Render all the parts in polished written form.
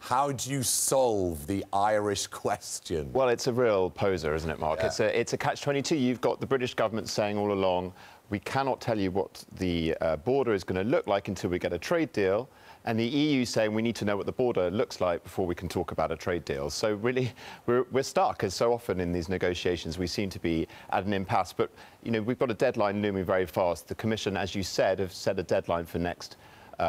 How do you solve the Irish question? Well, it's a real poser, isn't it, Mark? Yeah. It's a catch-22. You've got the British government saying all along, we cannot tell you what the border is going to look like until we get a trade deal, and the EU saying we need to know what the border looks like before we can talk about a trade deal. So really, we're stuck, as so often in these negotiations, we seem to be at an impasse. But, you know, we've got a deadline looming very fast. The Commission, as you said, have set a deadline for next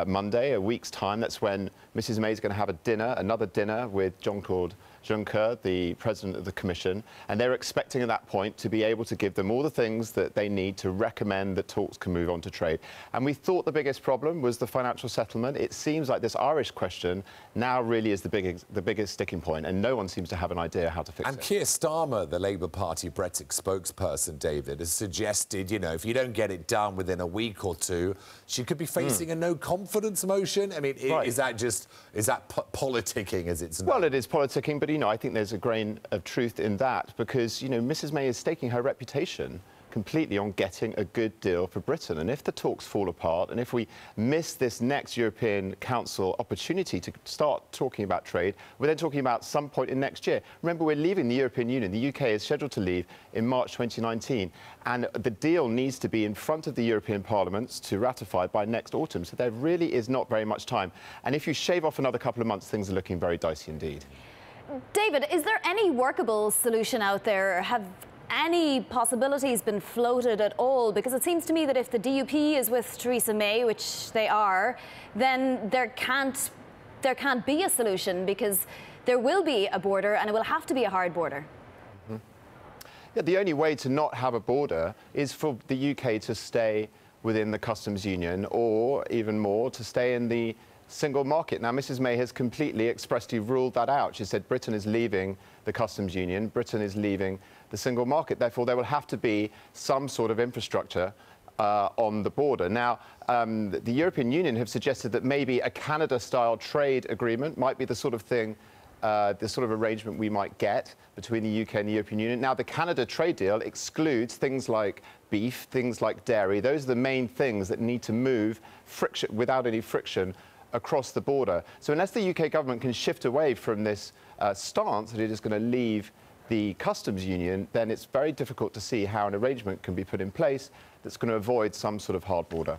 Monday, a week's time. That's when Mrs May is going to have another dinner with Jean-Claude Juncker, the President of the Commission, and they're expecting at that point to be able to give them all the things that they need to recommend that talks can move on to trade. And we thought the biggest problem was the financial settlement. It seems like this Irish question now really is the biggest sticking point, and no one seems to have an idea how to fix it. And Keir Starmer, the Labour Party Brexit spokesperson, David, has suggested, you know, if you don't get it done within a week or two, she could be facing a no-confidence motion. I mean, Right. is that politicking as it's known? Well, it is politicking, but, you know, I think there's a grain of truth in that because, you know, Mrs May is staking her reputation completely on getting a good deal for Britain. And if the talks fall apart and if we miss this next European Council opportunity to start talking about trade, we're then talking about some point in next year. Remember, we're leaving the European Union. The UK is scheduled to leave in March 2019. And the deal needs to be in front of the European Parliament to ratify by next autumn. So there really is not very much time. And if you shave off another couple of months, things are looking very dicey indeed. David, is there any workable solution out there? Have any possibilities been floated at all? Because it seems to me that if the DUP is with Theresa May, which they are, then there can't be a solution because there will be a border and it will have to be a hard border. Yeah, the only way to not have a border is for the UK to stay within the customs union or, even more, to stay in the single market. Now, Mrs May has completely expressly ruled that out. She said Britain is leaving the customs union, Britain is leaving the single market. Therefore, there will have to be some sort of infrastructure on the border. Now, the European Union have suggested that maybe a Canada-style trade agreement might be the sort of thing, the sort of arrangement we might get between the UK and the European Union. Now, the Canada trade deal excludes things like beef, things like dairy. Those are the main things that need to move without any friction across the border. So unless the UK government can shift away from this stance that it is going to leave the customs union, then it's very difficult to see how an arrangement can be put in place that's going to avoid some sort of hard border.